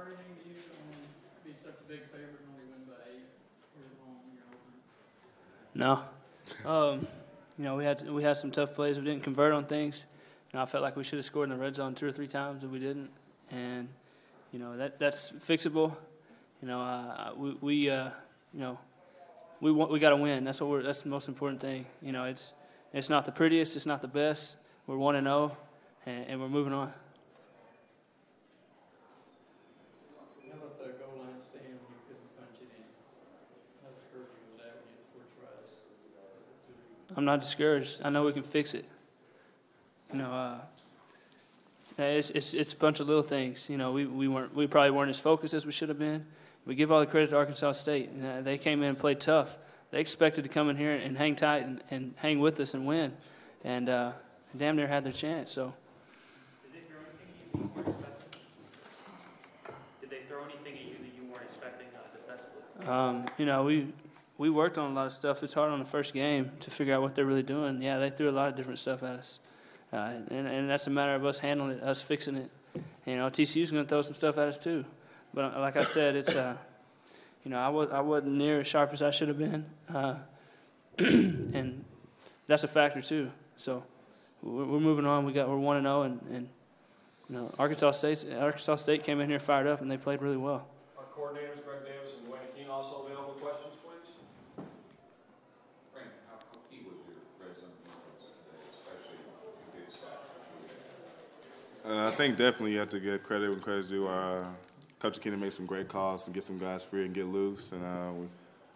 discouraging to you to only be such a big favorite and only win by 8 here at home in your opener? No. We had some tough plays. We didn't convert on things. I felt like we should have scored in the red zone 2 or 3 times, and we didn't. And that's fixable. We got to win. That's the most important thing. It's not the prettiest, it's not the best. We're 1-0, and we're moving on. How about the goal line stand when you couldn't punch it in? How discouraging was that when you had 4 tries? I'm not discouraged. I know we can fix it. It's a bunch of little things. We probably weren't as focused as we should have been. We give all the credit to Arkansas State. They came in and played tough. They expected to come in here and hang tight and hang with us and win, and damn near had their chance. So. Did they throw anything at you weren't expecting? Did they throw anything at you that you weren't expecting defensively? We worked on a lot of stuff. It's hard on the first game to figure out what they're really doing. Yeah, they threw a lot of different stuff at us. And that's a matter of us handling it, us fixing it. TCU's going to throw some stuff at us too. But like I said, it's I wasn't near as sharp as I should have been, and that's a factor too. So we're moving on. We're 1-0, and Arkansas State came in here fired up, and they played really well. Our coordinators, Greg Davis and Wayne Keene, also available. Questions, please. Frank, how key was your red zone defense today, especially if you did stop? I think definitely you have to give credit when credit's due. Coach Keenan made some great calls and get some guys free and get loose. And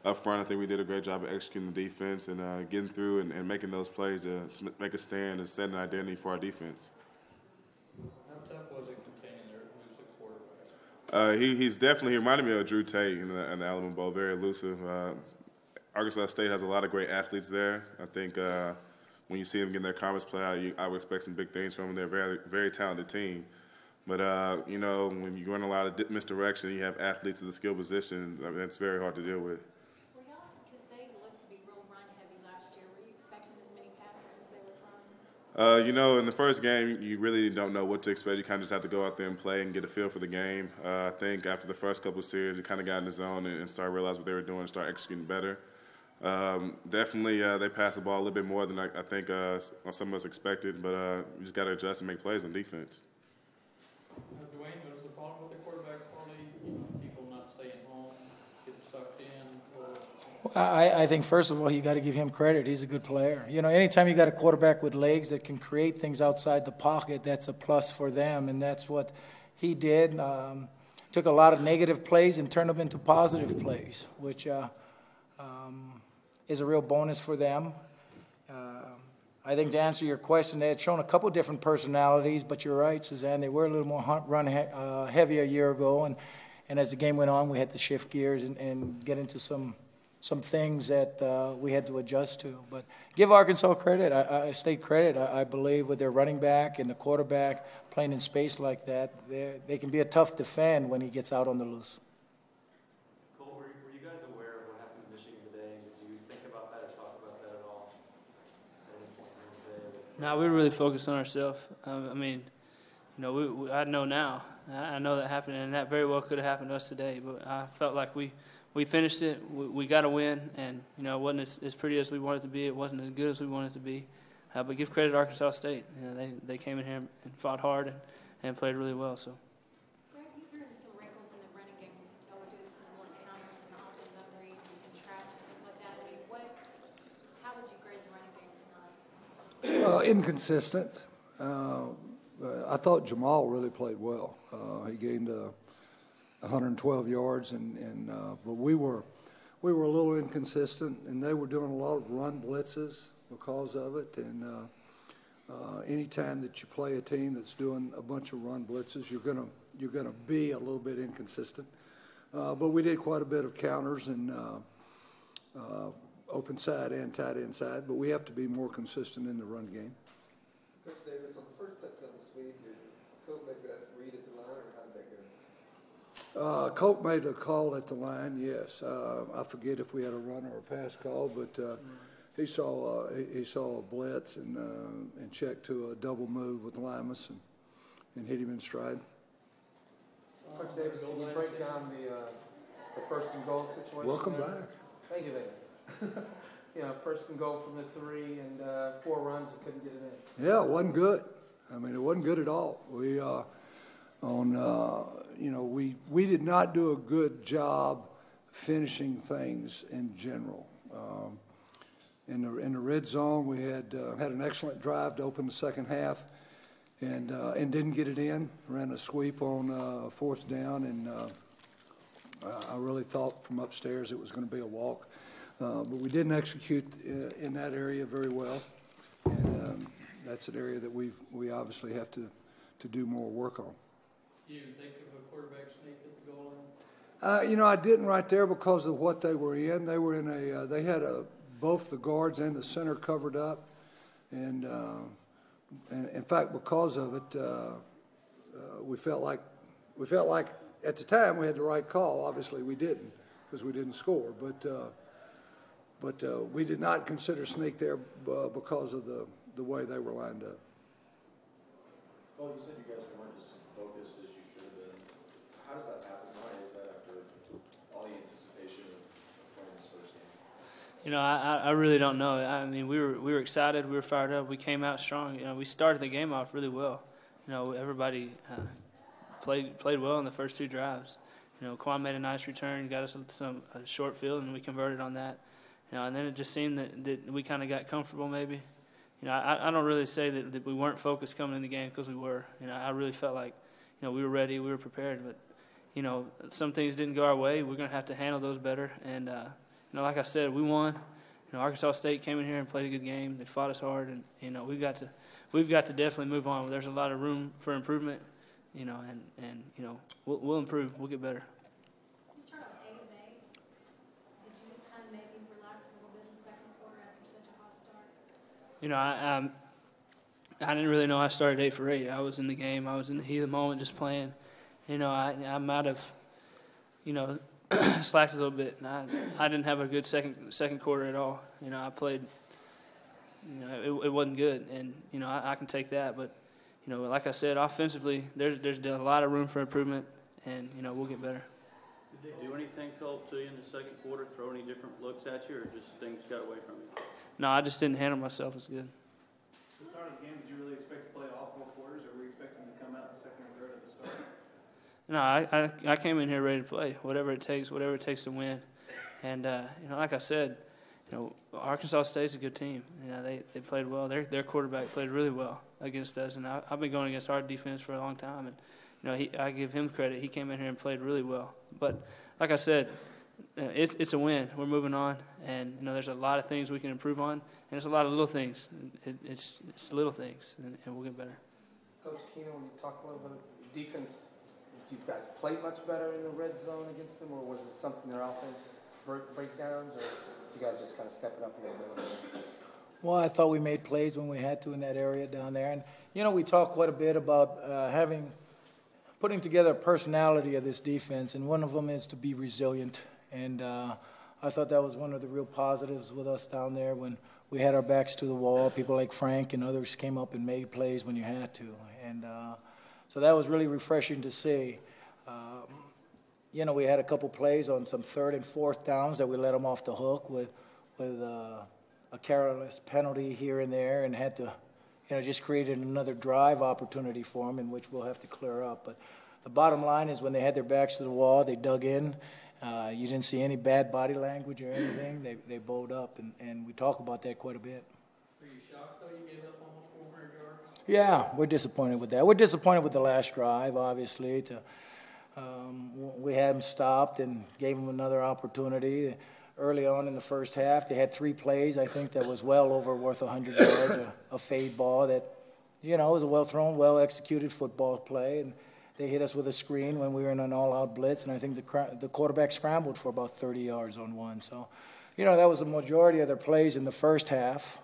up front, I think we did a great job of executing the defense and getting through and making those plays to make a stand and set an identity for our defense. How tough was it containing their elusive quarterback? He reminded me of Drew Tate in the Alabama Bowl, very elusive. Arkansas State has a lot of great athletes there. I think when you see them getting their conference play out, I would expect some big things from them. They're a very, very talented team. But, when you run a lot of misdirection, you have athletes in the skill position, it's very hard to deal with. Were y'all, because they looked to be real run-heavy last year, were you expecting as many passes as they were throwing? In the first game, you really don't know what to expect. You kind of just have to go out there and play and get a feel for the game. I think after the first couple of series, we kind of got in the zone and started realizing what they were doing and started executing better. Definitely, they passed the ball a little bit more than I think some of us expected, but we just got to adjust and make plays on defense. Dwayne, was the problem with the quarterback quality? People not staying home, getting sucked in? I think, first of all, you got to give him credit. He's a good player. Anytime you got a quarterback with legs that can create things outside the pocket, that's a plus for them, and that's what he did. Took a lot of negative plays and turned them into positive plays, which is a real bonus for them. I think to answer your question, they had shown a couple different personalities, but you're right, Suzanne, they were a little more run heavy a year ago, and as the game went on, we had to shift gears and get into some things that we had to adjust to. But give Arkansas credit, State credit, I believe, with their running back and the quarterback playing in space like that. They can be a tough defend when he gets out on the loose. Cole, were you guys aware of what happened in Michigan today? Did you think about that or talk about that at all? No, we were really focused on ourselves. I know now. I know that happened, and that very well could have happened to us today. But I felt like we finished it. We got to win, and it wasn't as pretty as we wanted it to be. It wasn't as good as we wanted it to be. But give credit to Arkansas State. They came in here and fought hard and played really well. So. Greg, you threw in some wrinkles in the running game. Y'all were doing some more counters in the opposite read and some traps and things like that. How would you grade the running game tonight? Inconsistent. I thought Jamal really played well. He gained 112 yards, but we were a little inconsistent, and they were doing a lot of run blitzes because of it. And any time that you play a team that's doing a bunch of run blitzes, you're gonna be a little bit inconsistent. But we did quite a bit of counters and open side and tight end side, but we have to be more consistent in the run game. Coach Davis, on the first touchdown this week, did Coach make that read at the line, or how did that go? Colt made a call at the line, yes. I forget if we had a run or a pass call, but he saw a blitz and checked to a double move with Limas and hit him in stride. Coach Davis, can you break down the first and goal situation? Welcome there? back. Thank you, David. Yeah, first and goal from the 3 and 4 runs and couldn't get it in. Yeah, it wasn't good. I mean, it wasn't good at all. We we did not do a good job finishing things in general. In the red zone, we had an excellent drive to open the second half, and didn't get it in. Ran a sweep on fourth down, and I really thought from upstairs it was going to be a walk. But we didn't execute in that area very well, and that's an area that we obviously have to do more work on. Do you think of a quarterback sneak at the goal line? I didn't right there because of what they were in. They were in they had both the guards and the center covered up, and in fact, because of it, we felt like at the time we had the right call. Obviously, we didn't because we didn't score, but we did not consider sneak there because of the way they were lined up. Well, you said you guys weren't as focused as you should have been. How does that happen? Why is that after all the anticipation of playing this first game? I really don't know. I mean, we were excited. We were fired up. We came out strong. We started the game off really well. Everybody played well in the first 2 drives. Quan made a nice return, got us a short field, and we converted on that. And then it just seemed that we kind of got comfortable maybe. I don't really say that we weren't focused coming in the game because we were. I really felt like, we were ready, we were prepared. But, some things didn't go our way. We're going to have to handle those better. And, like I said, we won. Arkansas State came in here and played a good game. They fought us hard, and we've got to definitely move on. There's a lot of room for improvement, and we'll improve. We'll get better. You start off 8 of 8. Did you just kind of maybe relax a little bit in the second quarter after such a hot start? I didn't really know I started 8 for 8. I was in the game. I was in the heat of the moment just playing. I might have, slacked a little bit. And I didn't have a good second quarter at all. I played, it wasn't good. And, I can take that. But, like I said, offensively, there's a lot of room for improvement, and, we'll get better. Did they do anything, Colt, to you in the second quarter, throw any different looks at you, or just things got away from you? No, I just didn't handle myself as good. At the start of the game, did you really expect to play all 4 quarters, or were you expecting to come out in the second or third at the start? No, I came in here ready to play, whatever it takes to win. And, like I said, Arkansas State's a good team. They played well. Their quarterback played really well against us, and I've been going against our defense for a long time. And, I give him credit. He came in here and played really well. But, like I said, it's a win. We're moving on, and there's a lot of things we can improve on, and there's a lot of little things. It's little things, and we'll get better. Coach Keenan, when you talk a little bit of defense, did you guys play much better in the red zone against them, or was it something their offense breakdowns, or you guys just kind of step it up a little bit? Well, I thought we made plays when we had to in that area down there, and we talked quite a bit about putting together a personality of this defense, and one of them is to be resilient. And I thought that was one of the real positives with us down there when we had our backs to the wall. People like Frank and others came up and made plays when you had to. And so that was really refreshing to see. We had a couple plays on some 3rd and 4th downs that we let them off the hook with a careless penalty here and there, and had to, just created another drive opportunity for them in which we'll have to clear up. But the bottom line is when they had their backs to the wall, they dug in. You didn't see any bad body language or anything. They bowed up, and we talk about that quite a bit. Are you shocked, though, you gave up almost 400 yards? Yeah, we're disappointed with that. We're disappointed with the last drive, obviously. We had them stopped and gave them another opportunity. Early on in the first half, they had 3 plays, I think, that was well over worth 100 yards, a fade ball that, was a well-thrown, well-executed football play. And they hit us with a screen when we were in an all-out blitz, and I think the quarterback scrambled for about 30 yards on one. So, that was the majority of their plays in the first half.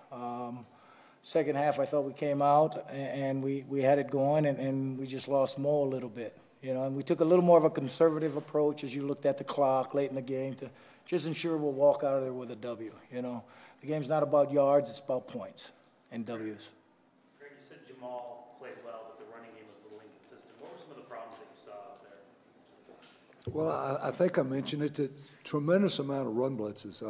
Second half, I thought we came out, and we had it going, and we just lost Mo a little bit. And we took a little more of a conservative approach as you looked at the clock late in the game to just ensure we'll walk out of there with a W. The game's not about yards, it's about points and W's. Greg, you said Jamal played well, but the running game was a little inconsistent. What were some of the problems that you saw out there? Well, I think I mentioned it, that tremendous amount of run blitzes.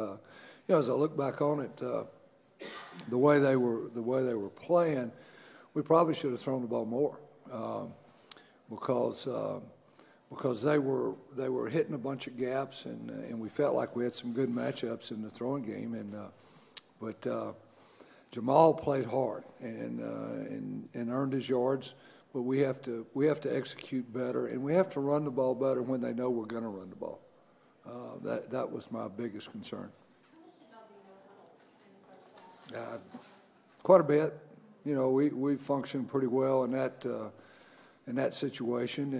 As I look back on it, the way they were playing, we probably should have thrown the ball more because they were hitting a bunch of gaps, and we felt like we had some good matchups in the throwing game. But Jamal played hard and earned his yards. But we have to execute better, and we have to run the ball better when they know we're going to run the ball. That was my biggest concern. Quite a bit. We functioned pretty well in that situation,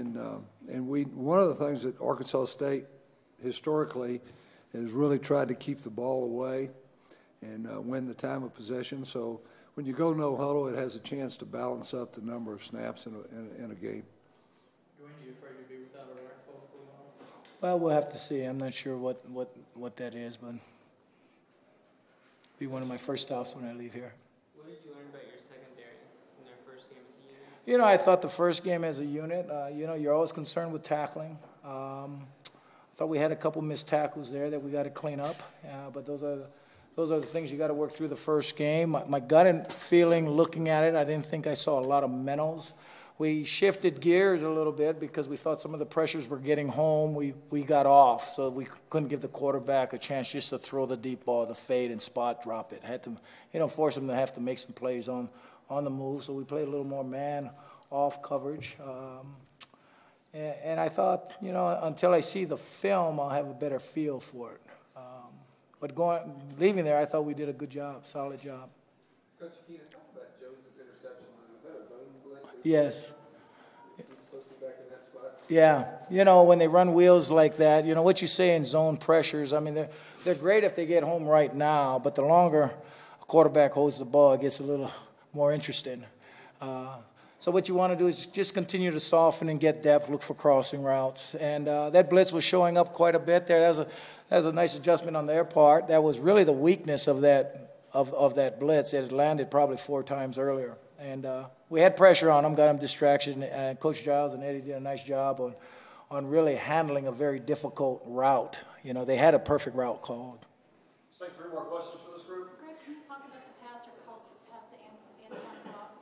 and one of the things that Arkansas State historically has really tried to keep the ball away and win the time of possession. So when you go no huddle, it has a chance to balance up the number of snaps in a game. Dwayne, are you afraid to be without a rifle for a while? Well, we'll have to see. I'm not sure what that is, but be one of my first stops when I leave here. What did you learn about your secondary in their first game as a unit? I thought the first game as a unit, you're always concerned with tackling. I thought we had a couple missed tackles there that we got to clean up, but those are the things you got to work through the first game. My gut feeling, looking at it, I didn't think I saw a lot of mentals. We shifted gears a little bit because we thought some of the pressures were getting home. We got off, so we couldn't give the quarterback a chance just to throw the deep ball, the fade, and spot drop it. Had to, force him to have to make some plays on the move. So we played a little more man-off coverage. And I thought, until I see the film, I'll have a better feel for it. But leaving there, I thought we did a good job, solid job. Coach Keenan, talk about Jones' interception. Is that a zone blitz? Yes. He's supposed to be back in that spot? Yeah. When they run wheels like that, what you say in zone pressures, I mean, they're great if they get home right now, but the longer a quarterback holds the ball, it gets a little more interesting. So what you want to do is just continue to soften and get depth, look for crossing routes. And that blitz was showing up quite a bit there. That was a nice adjustment on their part. That was really the weakness of that blitz. It had landed probably 4 times earlier. And we had pressure on them, got them distraction. And Coach Giles and Eddie did a nice job on really handling a very difficult route. They had a perfect route called. Let's take 3 more questions for this group. Greg, can you talk about the pass or called pass to Antoine Cobb?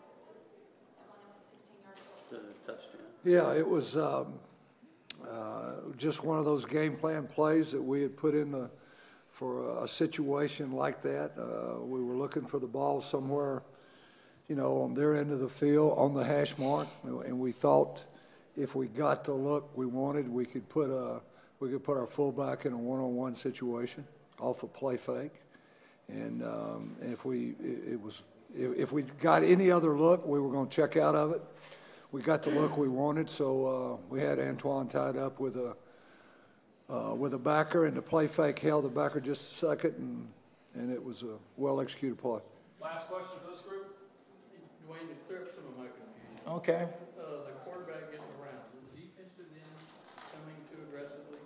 That one that went 16 yards over. The touchdown. Yeah, it was just one of those game plan plays that we had put in for a situation like that. We were looking for the ball somewhere, on their end of the field, on the hash mark, and we thought if we got the look we wanted, we could put our fullback in a one-on-one situation off a play fake, and if we got any other look, we were going to check out of it. We got the look we wanted, so we had Antoine tied up with a backer, and the play fake held the backer just a second, and it was a well-executed play. Last question for this group. Dwayne, to clear up some of my confusion. Okay. The quarterback getting around. Was the defensive end coming too aggressively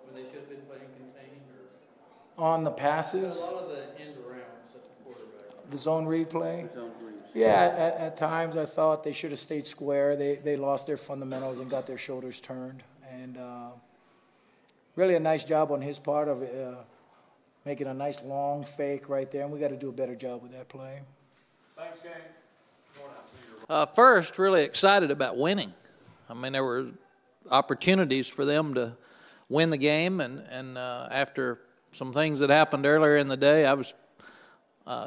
when they should have been playing contained? On the passes? A lot of the end arounds at the quarterback. The zone read play? Zone reads. Yeah, at times I thought they should have stayed square. They lost their fundamentals and got their shoulders turned. And really a nice job on his part of making a nice long fake right there. And we got to do a better job with that play. Thanks, gang. First, really excited about winning. I mean, there were opportunities for them to win the game. And after some things that happened earlier in the day, I was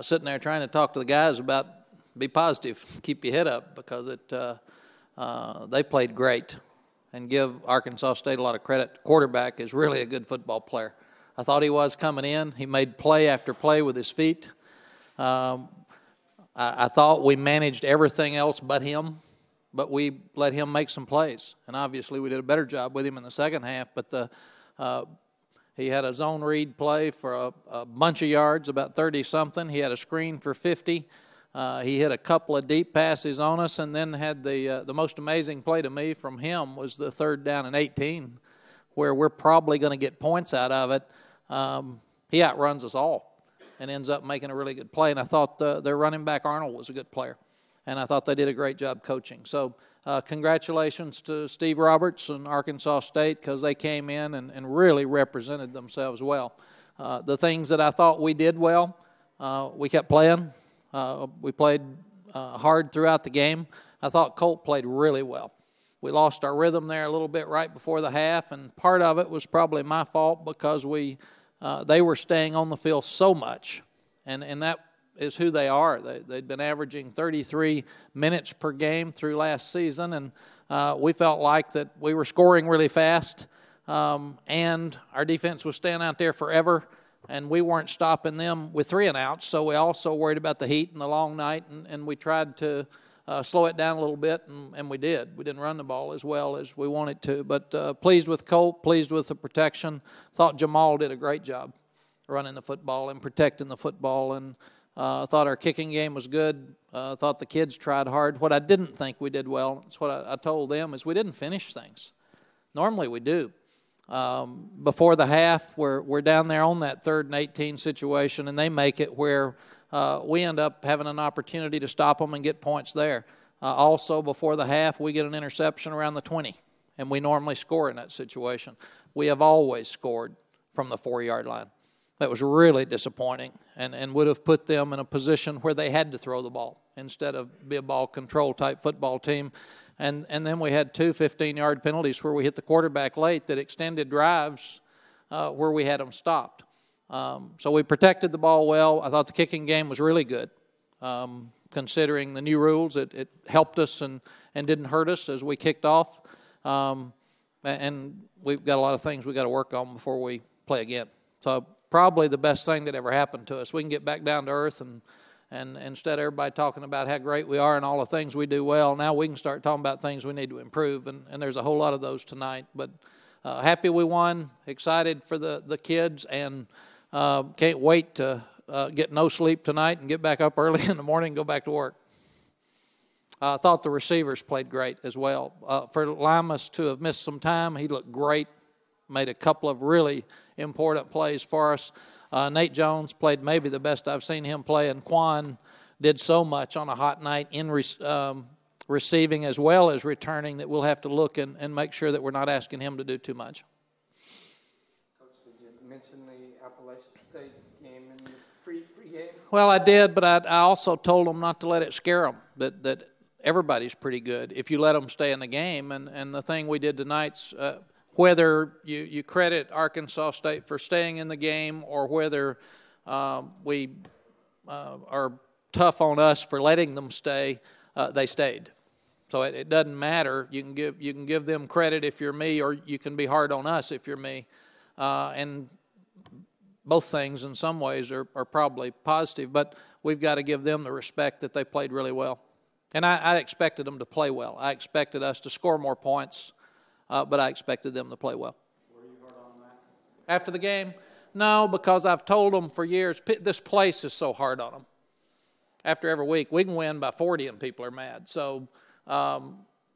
sitting there trying to talk to the guys about be positive, keep your head up, because they played great, and give Arkansas State a lot of credit. The quarterback is really a good football player. I thought he was coming in. He made play after play with his feet. I thought we managed everything else but him, but we let him make some plays, and obviously we did a better job with him in the second half. But he had a zone read play for a bunch of yards, about 30-something. He had a screen for 50. He hit a couple of deep passes on us, and then had the most amazing play to me from him was the 3rd down and 18, where we're probably going to get points out of it. He outruns us all and ends up making a really good play. And I thought their running back, Arnold, was a good player. And I thought they did a great job coaching. So congratulations to Steve Roberts and Arkansas State because they came in and really represented themselves well. The things that I thought we did well, we kept playing. We played hard throughout the game. I thought Colt played really well. We lost our rhythm there a little bit right before the half, and part of it was probably my fault because they were staying on the field so much, and that is who they are. They'd been averaging 33 minutes per game through last season, and we felt like that we were scoring really fast, and our defense was staying out there forever, and we weren't stopping them with 3 and outs, so we also worried about the heat and the long night, and we tried to slow it down a little bit, and we did. We didn't run the ball as well as we wanted to, but pleased with Colt, pleased with the protection. Thought Jamal did a great job running the football and protecting the football, and thought our kicking game was good. Thought the kids tried hard. What I didn't think we did well, it's what I told them, is we didn't finish things. Normally we do. Before the half, we're down there on that 3rd and 18 situation, and they make it where we end up having an opportunity to stop them and get points there. Also, before the half, we get an interception around the 20, and we normally score in that situation. We have always scored from the 4-yard line. That was really disappointing and would have put them in a position where they had to throw the ball instead of be a ball control type football team. And then we had 2 15-yard penalties where we hit the quarterback late that extended drives where we had them stopped. So we protected the ball well. I thought the kicking game was really good. Considering the new rules, it helped us and didn't hurt us as we kicked off. And we've got a lot of things we've got to work on before we play again. So probably the best thing that ever happened to us. We can get back down to earth, and instead of everybody talking about how great we are and all the things we do well, now we can start talking about things we need to improve, and there's a whole lot of those tonight. But happy we won, excited for the kids, and can't wait to get no sleep tonight and get back up early in the morning and go back to work. I thought the receivers played great as well. For Limas to have missed some time, he looked great, made a couple of really important plays for us. Nate Jones played maybe the best I've seen him play, and Quan did so much on a hot night in receiving as well as returning that we'll have to look and make sure that we're not asking him to do too much. Coach, did you mention the Appalachian State game in the pre-game? Well, I did, but I also told them not to let it scare them, that everybody's pretty good if you let them stay in the game. And the thing we did tonight's whether you credit Arkansas State for staying in the game or whether we are tough on us for letting them stay, they stayed. So it doesn't matter. You can give them credit if you're me, or you can be hard on us if you're me. And both things in some ways are probably positive, but we've got to give them the respect that they played really well. And I expected them to play well. I expected us to score more points. But I expected them to play well. Were you hard on that? After the game? No, because I've told them for years, this place is so hard on them. After every week, we can win by 40 and people are mad. So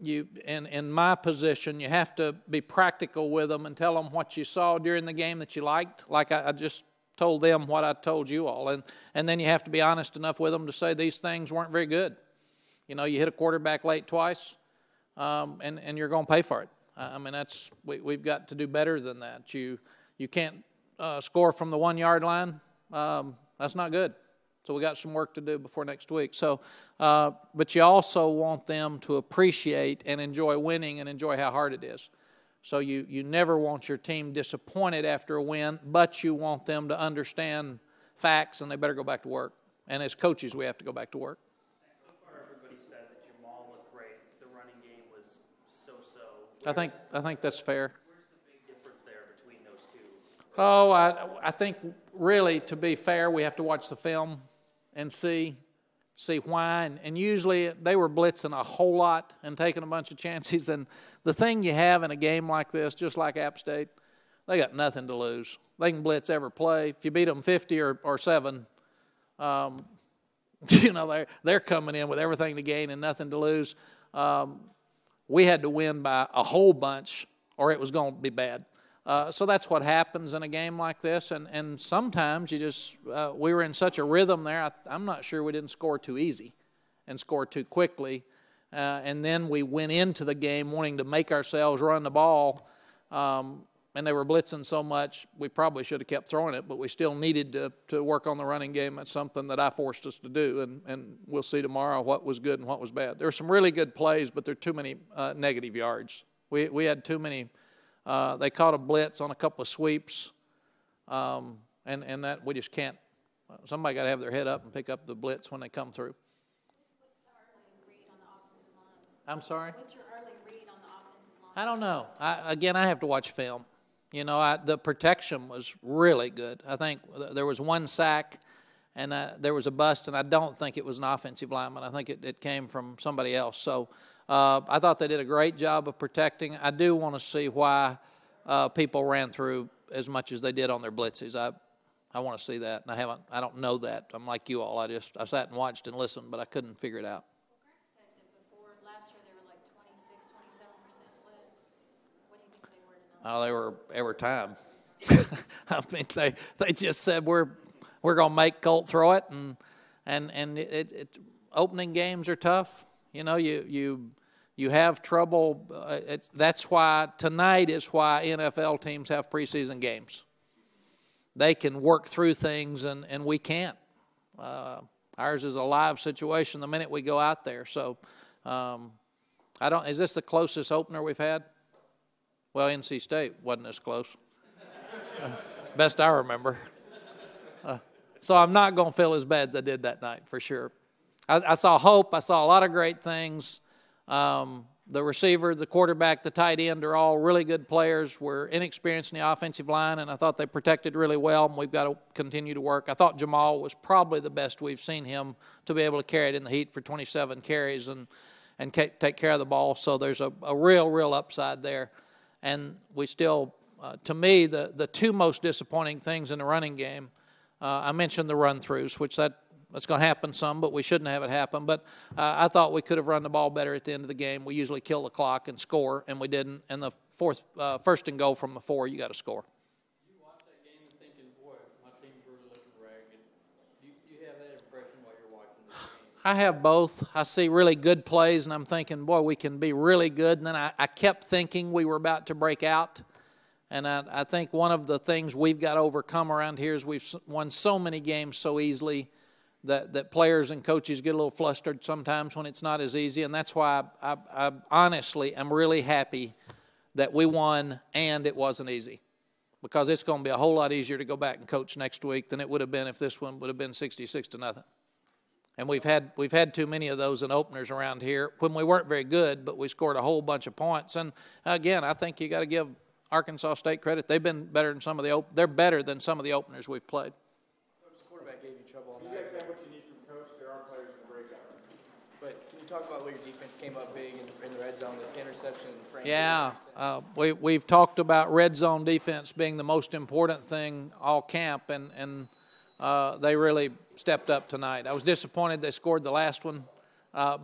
in my position, you have to be practical with them and tell them what you saw during the game that you liked. Like I just told them what I told you all. And then you have to be honest enough with them to say these things weren't very good. You know, you hit a quarterback late twice, and you're going to pay for it. I mean, we've got to do better than that. You can't score from the 1-yard line. That's not good. So we got some work to do before next week. So, but you also want them to appreciate and enjoy winning and enjoy how hard it is. So you never want your team disappointed after a win, but you want them to understand facts, and they better go back to work. And as coaches, we have to go back to work. I think that's fair. Where's the big difference there between those two? Oh, I think really, to be fair, we have to watch the film and see why. And usually they were blitzing a whole lot and taking a bunch of chances. And the thing you have in a game like this, just like App State, they got nothing to lose. They can blitz every play. If you beat them 50 or 7, you know, they're coming in with everything to gain and nothing to lose. We had to win by a whole bunch or it was going to be bad. So that's what happens in a game like this. And sometimes we were in such a rhythm there, I'm not sure we didn't score too easy and score too quickly. and then we went into the game wanting to make ourselves run the ball, and they were blitzing so much, we probably should have kept throwing it, but we still needed to work on the running game. That's something that I forced us to do, and we'll see tomorrow what was good and what was bad. There were some really good plays, but there are too many negative yards. We had too many. They caught a blitz on a couple of sweeps, and that we just can't. Somebody got to have their head up and pick up the blitz when they come through. What's the early read on the offensive line? I'm sorry? What's your early read on the offensive line? I don't know. I have to watch film. You know, the protection was really good. I think there was one sack, and there was a bust, and I don't think it was an offensive lineman. I think it came from somebody else. So I thought they did a great job of protecting. I do want to see why people ran through as much as they did on their blitzes. I want to see that, and I don't know that. I'm like you all. I sat and watched and listened, but I couldn't figure it out. Well, Greg said that before, last year they were like 26, 27% blitz. What do you think they were tonight? Oh, they were every time. I mean, they just said we're going to make Colt throw it, and opening games are tough. You know, you have trouble. That's why tonight is why NFL teams have preseason games. They can work through things, and we can't. Ours is a live situation the minute we go out there. So, is this the closest opener we've had? Well, NC State wasn't as close. Best I remember. So I'm not going to feel as bad as I did that night, for sure. I saw hope. I saw a lot of great things. The receiver, the quarterback, the tight end are all really good players. We're inexperienced in the offensive line, and I thought they protected really well, and we've got to continue to work. I thought Jamal was probably the best we've seen him to be able to carry it in the heat for 27 carries and take care of the ball. So there's a real upside there. And we still, to me, the two most disappointing things in the running game, I mentioned the run-throughs, which that's going to happen some, but we shouldn't have it happen. But I thought we could have run the ball better at the end of the game. We usually kill the clock and score, and we didn't. And the first and goal from the 4, you got to score. You watch that game and thinking, boy, my team's really looking ragged. Do you have that impression while you're watching this game? I have both. I see really good plays, and I'm thinking, boy, we can be really good. And then I kept thinking we were about to break out. And I think one of the things we've got to overcome around here is we've won so many games so easily that players and coaches get a little flustered sometimes when it's not as easy. And that's why I honestly am really happy that we won and it wasn't easy, because it's going to be a whole lot easier to go back and coach next week than it would have been if this one would have been 66-0. And we've had too many of those in openers around here when we weren't very good, but we scored a whole bunch of points. And again, I think you got to give Arkansas State credit. They've been better than they're better than some of the openers we've played. The quarterback gave you trouble on that. You guys have what you need from coach. There are players in the breakout. But can you talk about where your defense came up big in the red zone, the interception? Yeah, we've talked about red zone defense being the most important thing all camp, and they really stepped up tonight. I was disappointed they scored the last one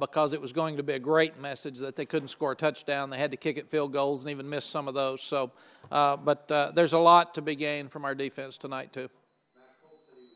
because it was going to be a great message that they couldn't score a touchdown. They had to kick at field goals and even miss some of those. So, but there's a lot to be gained from our defense tonight too. Matt Cole said he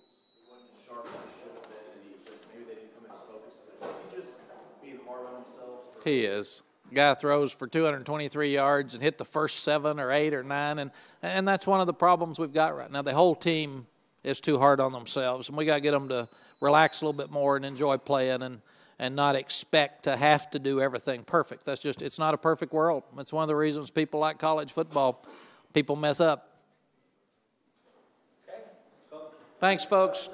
wasn't as sharp as he should have been, and he said maybe they didn't come in as focused. Is he just being hard on himself? He is. Guy throws for 223 yards and hit the first 7 or 8 or 9, and that's one of the problems we've got right now. The whole team is too hard on themselves, and we got to get them to relax a little bit more and enjoy playing and not expect to have to do everything perfect. It's not a perfect world. It's one of the reasons people like college football. People mess up. Thanks, folks.